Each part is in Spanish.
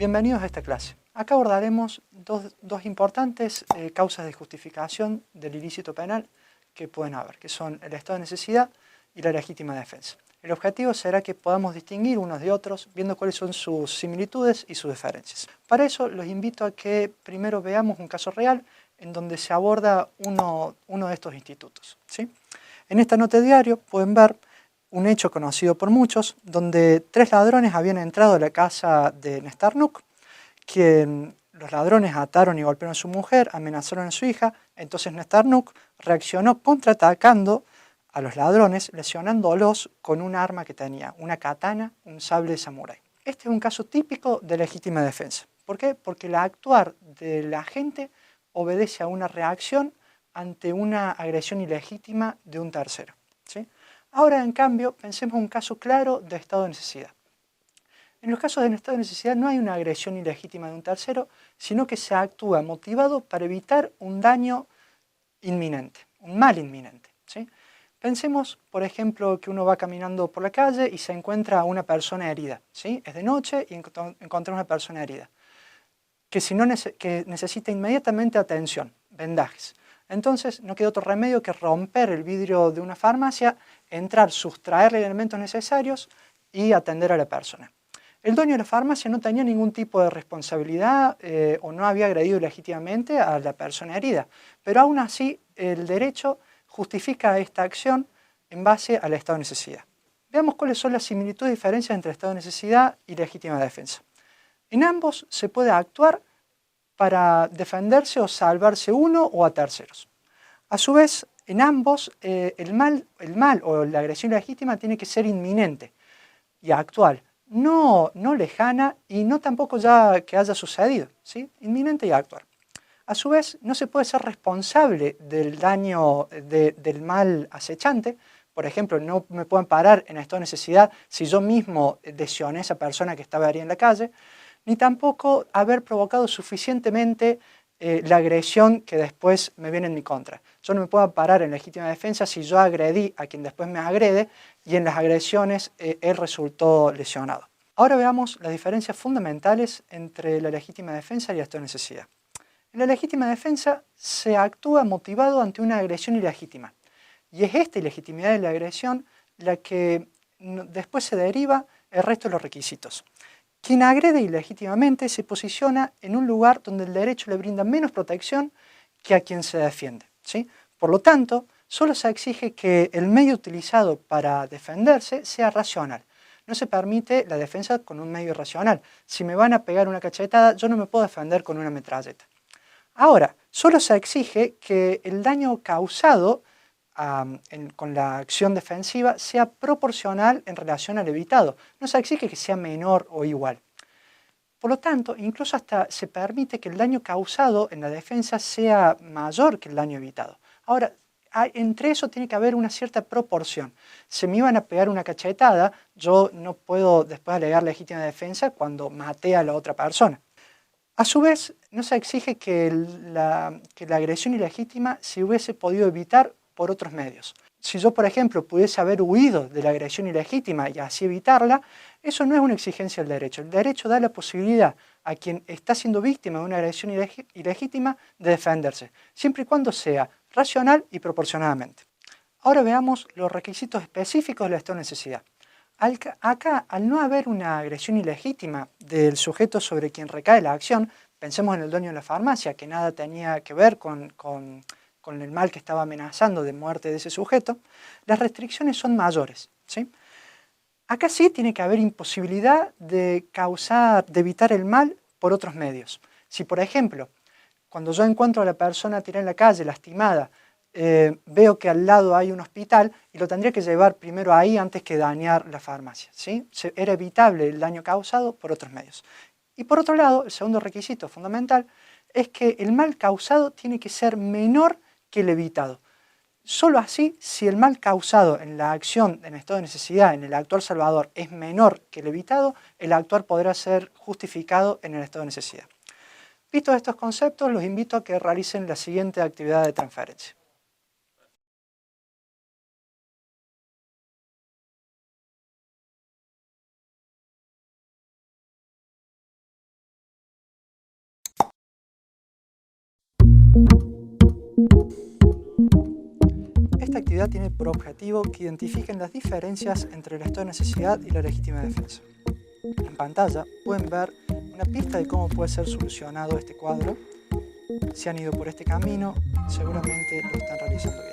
Bienvenidos a esta clase. Acá abordaremos dos importantes causas de justificación del ilícito penal que pueden haber, que son el estado de necesidad y la legítima defensa. El objetivo será que podamos distinguir unos de otros, viendo cuáles son sus similitudes y sus diferencias. Para eso los invito a que primero veamos un caso real en donde se aborda uno de estos institutos, ¿sí? En esta nota de diario pueden ver un hecho conocido por muchos, donde 3 ladrones habían entrado a la casa de Néstor Nuc, quien los ladrones ataron y golpearon a su mujer, amenazaron a su hija. Entonces Néstor Nuc reaccionó contraatacando a los ladrones, lesionándolos con un arma que tenía, una katana, un sable de samurái. Este es un caso típico de legítima defensa. ¿Por qué? Porque el actuar de la gente obedece a una reacción ante una agresión ilegítima de un tercero, ¿sí? Ahora, en cambio, pensemos un caso claro de estado de necesidad. En los casos de estado de necesidad no hay una agresión ilegítima de un tercero, sino que se actúa motivado para evitar un daño inminente, un mal inminente, ¿sí? Pensemos, por ejemplo, que uno va caminando por la calle y se encuentra a una persona herida, ¿sí? Es de noche y encuentra una persona herida, que necesita inmediatamente atención, vendajes. Entonces no queda otro remedio que romper el vidrio de una farmacia, entrar, sustraerle elementos necesarios y atender a la persona. El dueño de la farmacia no tenía ningún tipo de responsabilidad o no había agredido legítimamente a la persona herida, pero aún así el derecho justifica esta acción en base al estado de necesidad. Veamos cuáles son las similitudes y diferencias entre estado de necesidad y legítima defensa. En ambos se puede actuar para defenderse o salvarse uno o a terceros. A su vez, en ambos el mal o la agresión legítima tiene que ser inminente y actual, no lejana y no tampoco ya que haya sucedido, ¿sí? Inminente y actual. A su vez, no se puede ser responsable del daño del mal acechante. Por ejemplo, no me pueden parar en estado de necesidad si yo mismo lesioné a esa persona que estaba ahí en la calle, ni tampoco haber provocado suficientemente la agresión que después me viene en mi contra. Yo no me puedo parar en legítima defensa si yo agredí a quien después me agrede y en las agresiones él resultó lesionado. Ahora veamos las diferencias fundamentales entre la legítima defensa y el estado de necesidad. En la legítima defensa se actúa motivado ante una agresión ilegítima. Y es esta ilegitimidad de la agresión la que después se deriva el resto de los requisitos. Quien agrede ilegítimamente se posiciona en un lugar donde el derecho le brinda menos protección que a quien se defiende, ¿sí? Por lo tanto, solo se exige que el medio utilizado para defenderse sea racional. No se permite la defensa con un medio irracional. Si me van a pegar una cachetada, yo no me puedo defender con una metralleta. Ahora, solo se exige que el daño causado con la acción defensiva sea proporcional en relación al evitado. No se exige que sea menor o igual. Por lo tanto, incluso hasta se permite que el daño causado en la defensa sea mayor que el daño evitado. Ahora, entre eso tiene que haber una cierta proporción. Si me iban a pegar una cachetada, yo no puedo después alegar legítima defensa cuando maté a la otra persona. A su vez, no se exige que la agresión ilegítima se hubiese podido evitar por otros medios. Si yo, por ejemplo, pudiese haber huido de la agresión ilegítima y así evitarla, eso no es una exigencia del derecho. El derecho da la posibilidad a quien está siendo víctima de una agresión ilegítima de defenderse, siempre y cuando sea racional y proporcionadamente. Ahora veamos los requisitos específicos de la estado de necesidad. Acá, al no haber una agresión ilegítima del sujeto sobre quien recae la acción, pensemos en el dueño de la farmacia, que nada tenía que ver con el mal que estaba amenazando de muerte de ese sujeto, las restricciones son mayores, ¿sí? Acá sí tiene que haber imposibilidad de evitar el mal por otros medios. Si, por ejemplo, cuando yo encuentro a la persona tirada en la calle, lastimada, veo que al lado hay un hospital y lo tendría que llevar primero ahí antes que dañar la farmacia, ¿sí? Era evitable el daño causado por otros medios. Y por otro lado, el segundo requisito fundamental es que el mal causado tiene que ser menor que el evitado. Solo así, si el mal causado en la acción en estado de necesidad, en el actuar salvador, es menor que el evitado, el actuar podrá ser justificado en el estado de necesidad. Vistos estos conceptos, los invito a que realicen la siguiente actividad de transferencia. Esta actividad tiene por objetivo que identifiquen las diferencias entre el estado de necesidad y la legítima defensa. En pantalla pueden ver una pista de cómo puede ser solucionado este cuadro. Si han ido por este camino, seguramente lo están realizando bien.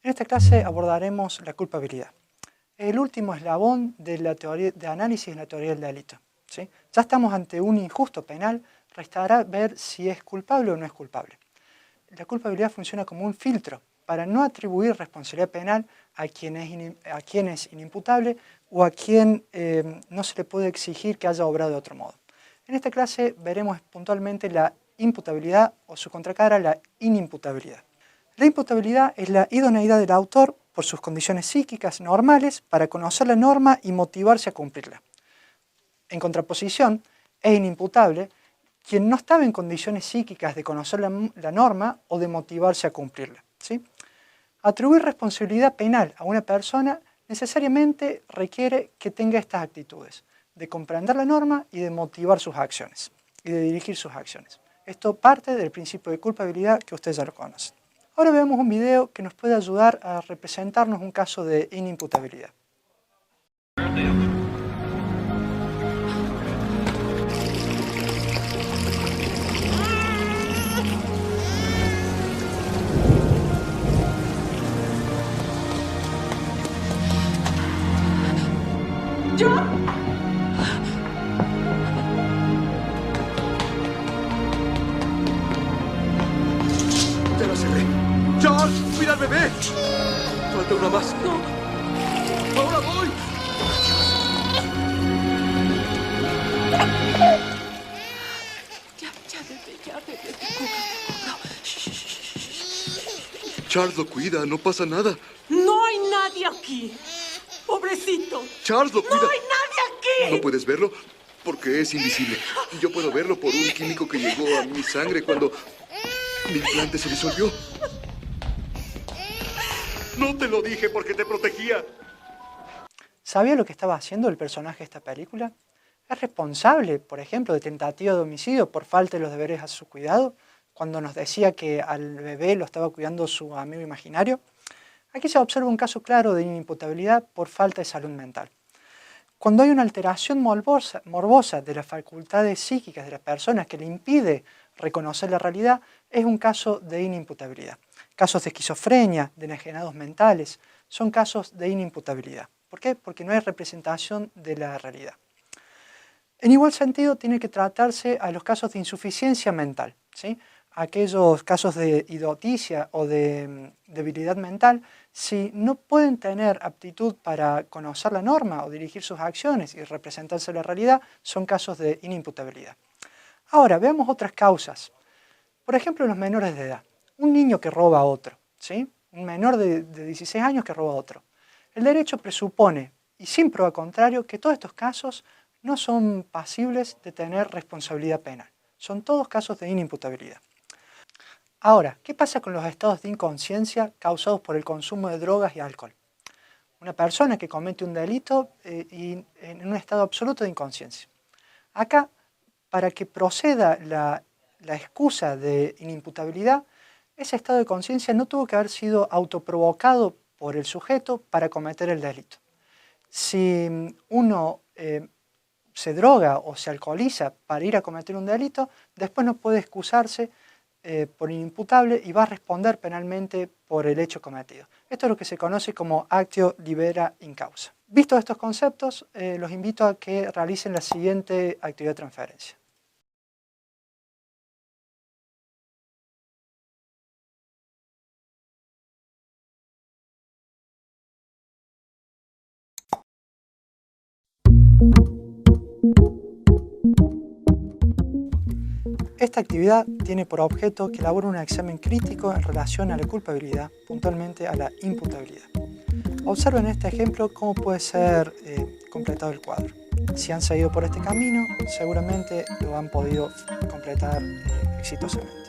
En esta clase abordaremos la culpabilidad, el último eslabón de la teoría de análisis de la teoría del delito. ¿Sí? Ya estamos ante un injusto penal, restará ver si es culpable o no es culpable. La culpabilidad funciona como un filtro para no atribuir responsabilidad penal a quien es inimputable o a quien no se le puede exigir que haya obrado de otro modo. En esta clase veremos puntualmente la imputabilidad o su contracara, la inimputabilidad. La imputabilidad es la idoneidad del autor por sus condiciones psíquicas normales para conocer la norma y motivarse a cumplirla. En contraposición, es inimputable quien no estaba en condiciones psíquicas de conocer la norma o de motivarse a cumplirla. ¿Sí? Atribuir responsabilidad penal a una persona necesariamente requiere que tenga estas actitudes, de comprender la norma y de motivar sus acciones, y de dirigir sus acciones. Esto parte del principio de culpabilidad que ustedes ya lo conocen. Ahora veamos un video que nos puede ayudar a representarnos un caso de inimputabilidad. ¡Ya lo cerré! ¡George! ¡Cuida al bebé! ¡Falta una más! ¡No! ¡Ahora voy! Ya, bebé. No. Charles lo cuida, no pasa nada. No hay nadie aquí. Pobrecito. Charles lo cuida. No hay nadie aquí. ¿No puedes verlo? Porque es invisible. Yo puedo verlo por un químico que llegó a mi sangre cuando mi implante se disolvió. No te lo dije porque te protegía. ¿Sabía lo que estaba haciendo el personaje de esta película? ¿Es responsable, por ejemplo, de tentativa de homicidio por falta de los deberes a su cuidado, cuando nos decía que al bebé lo estaba cuidando su amigo imaginario? Aquí se observa un caso claro de inimputabilidad por falta de salud mental. Cuando hay una alteración morbosa de las facultades psíquicas de las personas que le impide reconocer la realidad, es un caso de inimputabilidad. Casos de esquizofrenia, de enajenados mentales, son casos de inimputabilidad. ¿Por qué? Porque no hay representación de la realidad. En igual sentido, tiene que tratarse a los casos de insuficiencia mental, ¿sí? Aquellos casos de idioticia o de debilidad mental, si no pueden tener aptitud para conocer la norma o dirigir sus acciones y representarse la realidad, son casos de inimputabilidad. Ahora, veamos otras causas. Por ejemplo, los menores de edad. Un niño que roba a otro, ¿sí? Un menor de 16 años que roba a otro. El derecho presupone, y sin prueba contrario, que todos estos casos no son pasibles de tener responsabilidad penal. Son todos casos de inimputabilidad. Ahora, ¿qué pasa con los estados de inconsciencia causados por el consumo de drogas y alcohol? Una persona que comete un delito y en un estado absoluto de inconsciencia. Acá, para que proceda la excusa de inimputabilidad, ese estado de conciencia no tuvo que haber sido autoprovocado por el sujeto para cometer el delito. Si uno se droga o se alcoholiza para ir a cometer un delito, después no puede excusarse por inimputable y va a responder penalmente por el hecho cometido. Esto es lo que se conoce como actio libera in causa. Vistos estos conceptos, los invito a que realicen la siguiente actividad de transferencia. Esta actividad tiene por objeto que elabore un examen crítico en relación a la culpabilidad, puntualmente a la imputabilidad. Observen en este ejemplo cómo puede ser completado el cuadro. Si han seguido por este camino, seguramente lo han podido completar exitosamente.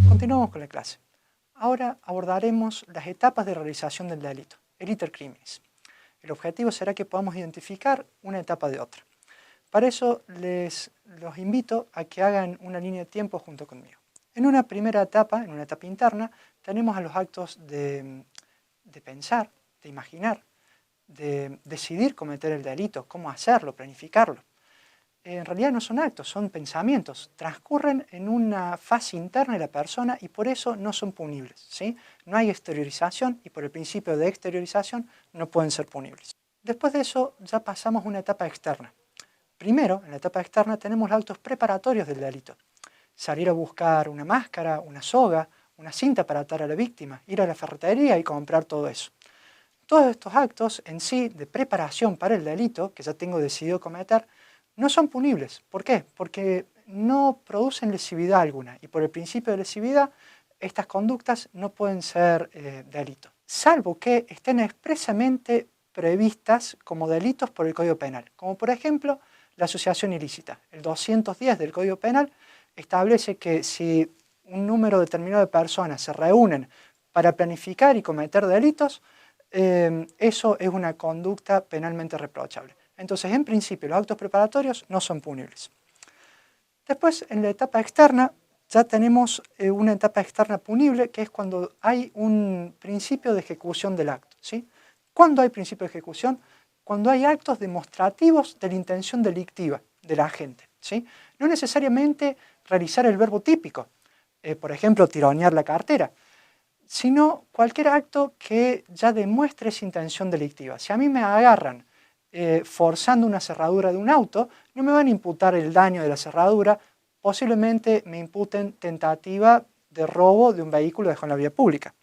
Continuamos con la clase. Ahora abordaremos las etapas de realización del delito, el iter criminis. El objetivo será que podamos identificar una etapa de otra. Para eso los invito a que hagan una línea de tiempo junto conmigo. En una primera etapa, en una etapa interna, tenemos a los actos de pensar, de imaginar, de decidir cometer el delito, cómo hacerlo, planificarlo. En realidad no son actos, son pensamientos, transcurren en una fase interna de la persona y por eso no son punibles, ¿sí? No hay exteriorización y por el principio de exteriorización no pueden ser punibles. Después de eso ya pasamos a una etapa externa. Primero, en la etapa externa tenemos los actos preparatorios del delito. Salir a buscar una máscara, una soga, una cinta para atar a la víctima, ir a la ferretería y comprar todo eso. Todos estos actos en sí de preparación para el delito, que ya tengo decidido cometer, no son punibles. ¿Por qué? Porque no producen lesividad alguna y por el principio de lesividad estas conductas no pueden ser delito, salvo que estén expresamente previstas como delitos por el Código Penal, como por ejemplo la asociación ilícita. El 210 del Código Penal establece que si un número determinado de personas se reúnen para planificar y cometer delitos, eso es una conducta penalmente reprochable. Entonces, en principio, los actos preparatorios no son punibles. Después, en la etapa externa, ya tenemos una etapa externa punible, que es cuando hay un principio de ejecución del acto, ¿sí? ¿Cuándo hay principio de ejecución? Cuando hay actos demostrativos de la intención delictiva del agente, ¿sí? No necesariamente realizar el verbo típico, por ejemplo, tironear la cartera, sino cualquier acto que ya demuestre esa intención delictiva. Si a mí me agarran forzando una cerradura de un auto, no me van a imputar el daño de la cerradura, posiblemente me imputen tentativa de robo de un vehículo dejado en la vía pública.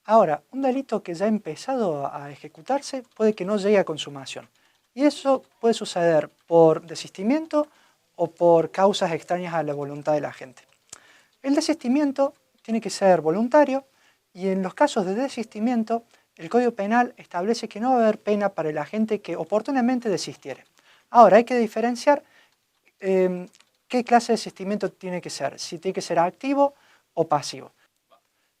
Ahora, un delito que ya ha empezado a ejecutarse puede que no llegue a consumación. Y eso puede suceder por desistimiento o por causas extrañas a la voluntad de la gente. El desistimiento tiene que ser voluntario y en los casos de desistimiento el Código Penal establece que no va a haber pena para el agente que oportunamente desistiere. Ahora, hay que diferenciar qué clase de desistimiento tiene que ser, si tiene que ser activo o pasivo.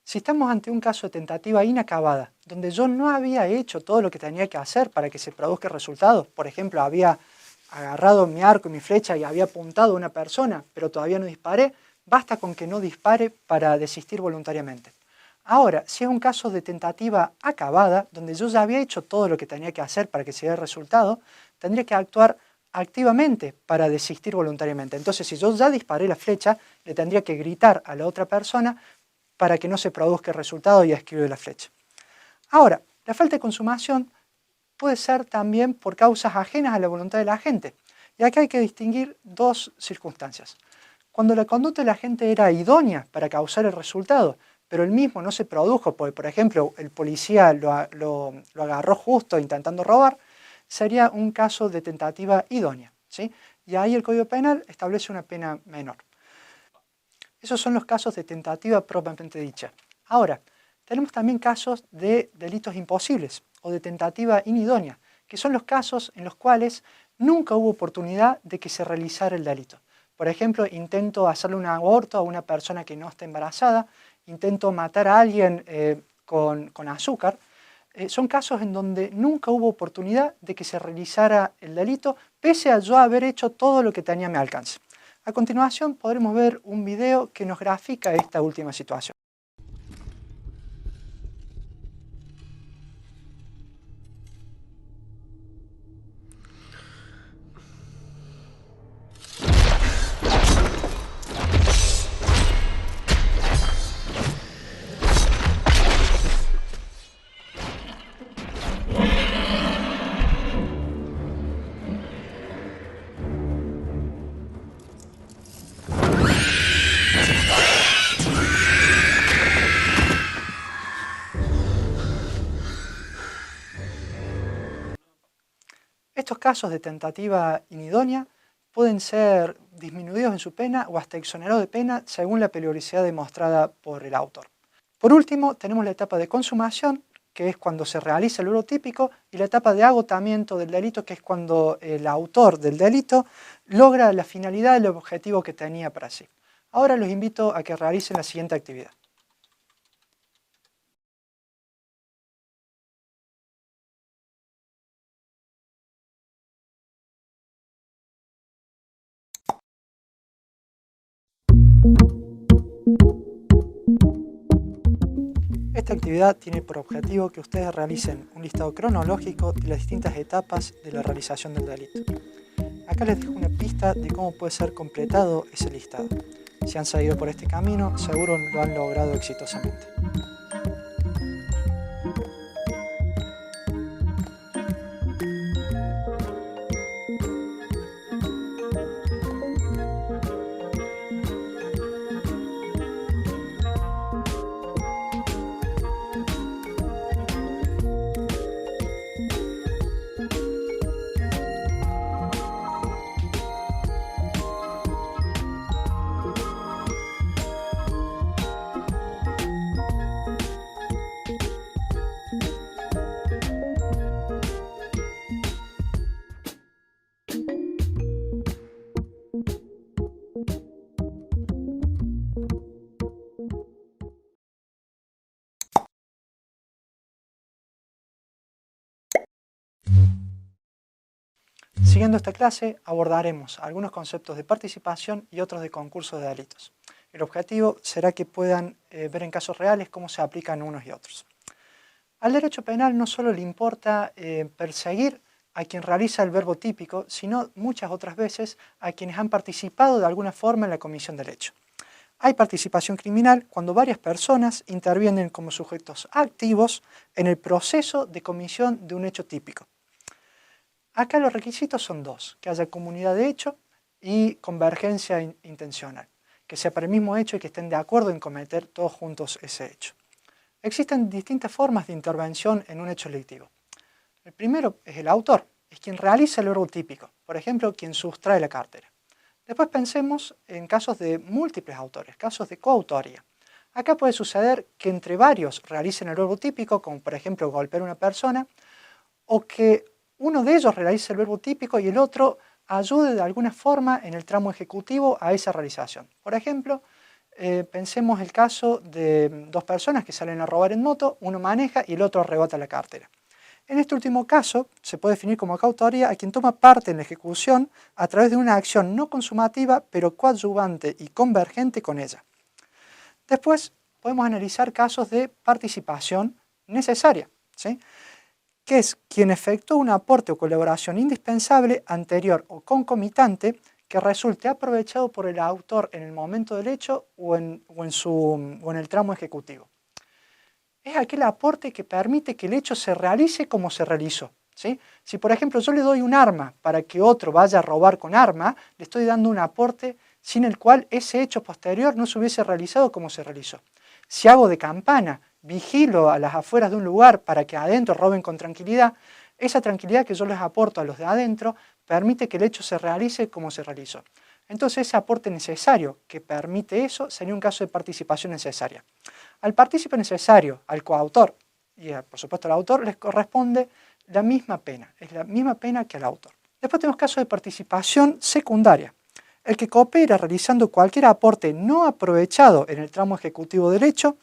Si estamos ante un caso de tentativa inacabada, donde yo no había hecho todo lo que tenía que hacer para que se produzca el resultado, por ejemplo, había agarrado mi arco y mi flecha y había apuntado a una persona, pero todavía no disparé, basta con que no dispare para desistir voluntariamente. Ahora, si es un caso de tentativa acabada, donde yo ya había hecho todo lo que tenía que hacer para que se dé el resultado, tendría que actuar activamente para desistir voluntariamente. Entonces, si yo ya disparé la flecha, le tendría que gritar a la otra persona para que no se produzca el resultado y esquive la flecha. Ahora, la falta de consumación puede ser también por causas ajenas a la voluntad de la agente. Y acá hay que distinguir dos circunstancias. Cuando la conducta de la agente era idónea para causar el resultado, pero el mismo no se produjo, porque por ejemplo el policía lo agarró justo intentando robar, sería un caso de tentativa idónea, ¿sí? y ahí el Código Penal establece una pena menor. Esos son los casos de tentativa propiamente dicha. Ahora, tenemos también casos de delitos imposibles o de tentativa inidónea, que son los casos en los cuales nunca hubo oportunidad de que se realizara el delito. Por ejemplo, intento hacerle un aborto a una persona que no está embarazada, intento matar a alguien con azúcar. Son casos en donde nunca hubo oportunidad de que se realizara el delito, pese a yo haber hecho todo lo que tenía a mi alcance. A continuación podremos ver un video que nos grafica esta última situación. Estos casos de tentativa inidónea pueden ser disminuidos en su pena o hasta exonerados de pena según la peligrosidad demostrada por el autor. Por último, tenemos la etapa de consumación, que es cuando se realiza el verbo típico, y la etapa de agotamiento del delito, que es cuando el autor del delito logra la finalidad y el objetivo que tenía para sí. Ahora los invito a que realicen la siguiente actividad. Esta actividad tiene por objetivo que ustedes realicen un listado cronológico de las distintas etapas de la realización del delito. Acá les dejo una pista de cómo puede ser completado ese listado. Si han seguido por este camino, seguro lo han logrado exitosamente. Siguiendo esta clase, abordaremos algunos conceptos de participación y otros de concursos de delitos. El objetivo será que puedan ver en casos reales cómo se aplican unos y otros. Al derecho penal no solo le importa perseguir a quien realiza el verbo típico, sino muchas otras veces a quienes han participado de alguna forma en la comisión del hecho. Hay participación criminal cuando varias personas intervienen como sujetos activos en el proceso de comisión de un hecho típico. Acá los requisitos son dos: que haya comunidad de hecho y convergencia intencional, que sea para el mismo hecho y que estén de acuerdo en cometer todos juntos ese hecho. Existen distintas formas de intervención en un hecho delictivo. El primero es el autor, es quien realiza el verbo típico, por ejemplo, quien sustrae la cartera. Después pensemos en casos de múltiples autores, casos de coautoría. Acá puede suceder que entre varios realicen el verbo típico, como por ejemplo golpear a una persona, o que uno de ellos realice el verbo típico y el otro ayude de alguna forma en el tramo ejecutivo a esa realización. Por ejemplo, pensemos el caso de dos personas que salen a robar en moto, uno maneja y el otro arrebata la cartera. En este último caso, se puede definir como coautoría a quien toma parte en la ejecución a través de una acción no consumativa, pero coadyuvante y convergente con ella. Después, podemos analizar casos de participación necesaria, ¿sí?, que es quien efectúa un aporte o colaboración indispensable, anterior o concomitante, que resulte aprovechado por el autor en el momento del hecho o en el tramo ejecutivo. Es aquel aporte que permite que el hecho se realice como se realizó, ¿sí? Si por ejemplo yo le doy un arma para que otro vaya a robar con arma, le estoy dando un aporte sin el cual ese hecho posterior no se hubiese realizado como se realizó. Si hago de campana, vigilo a las afueras de un lugar para que adentro roben con tranquilidad, Esa tranquilidad que yo les aporto a los de adentro permite que el hecho se realice como se realizó. Entonces ese aporte necesario que permite eso sería un caso de participación necesaria. Al partícipe necesario, al coautor y por supuesto al autor les corresponde la misma pena, es la misma pena que al autor. Después tenemos casos de participación secundaria. El que coopera realizando cualquier aporte no aprovechado en el tramo ejecutivo del hecho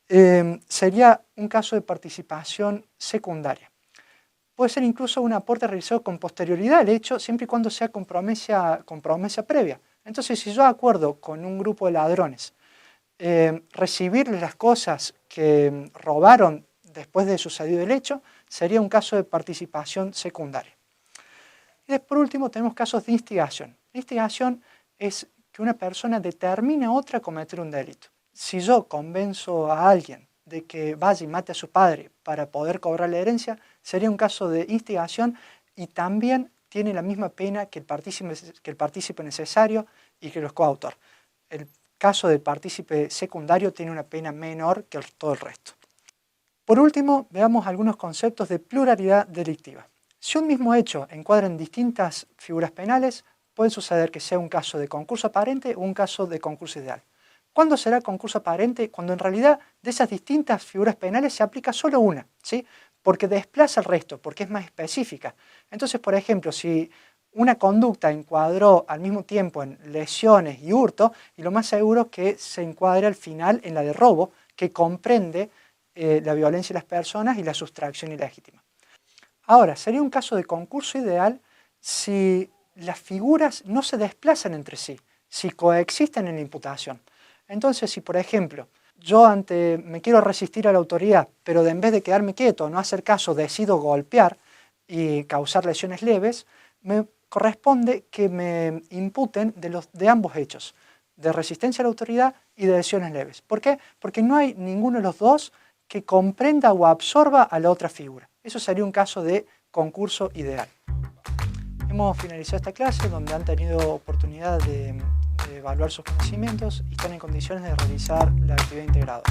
sería un caso de participación secundaria. Puede ser incluso un aporte realizado con posterioridad al hecho, siempre y cuando sea con promesa previa. Entonces, si yo acuerdo con un grupo de ladrones recibirles las cosas que robaron después de sucedido el hecho, sería un caso de participación secundaria. Y por último tenemos casos de instigación. La instigación es que una persona determina a otra a cometer un delito. Si yo convenzo a alguien de que vaya y mate a su padre para poder cobrar la herencia, sería un caso de instigación y también tiene la misma pena que el partícipe necesario y que los coautores. El caso del partícipe secundario tiene una pena menor que todo el resto. Por último, veamos algunos conceptos de pluralidad delictiva. Si un mismo hecho encuadra en distintas figuras penales, puede suceder que sea un caso de concurso aparente o un caso de concurso ideal. ¿Cuándo será concurso aparente? Cuando en realidad de esas distintas figuras penales se aplica solo una, ¿sí? Porque desplaza el resto, porque es más específica. Entonces, por ejemplo, si una conducta encuadró al mismo tiempo en lesiones y hurto, y lo más seguro es que se encuadre al final en la de robo, que comprende la violencia de las personas y la sustracción ilegítima. Ahora, sería un caso de concurso ideal si las figuras no se desplazan entre sí, si coexisten en la imputación. Entonces, si por ejemplo, yo me quiero resistir a la autoridad, pero en vez de quedarme quieto, no hacer caso, decido golpear y causar lesiones leves, me corresponde que me imputen de ambos hechos, de resistencia a la autoridad y de lesiones leves. ¿Por qué? Porque no hay ninguno de los dos que comprenda o absorba a la otra figura. Eso sería un caso de concurso ideal. Hemos finalizado esta clase donde han tenido oportunidad de evaluar sus conocimientos y están en condiciones de realizar la actividad integrada.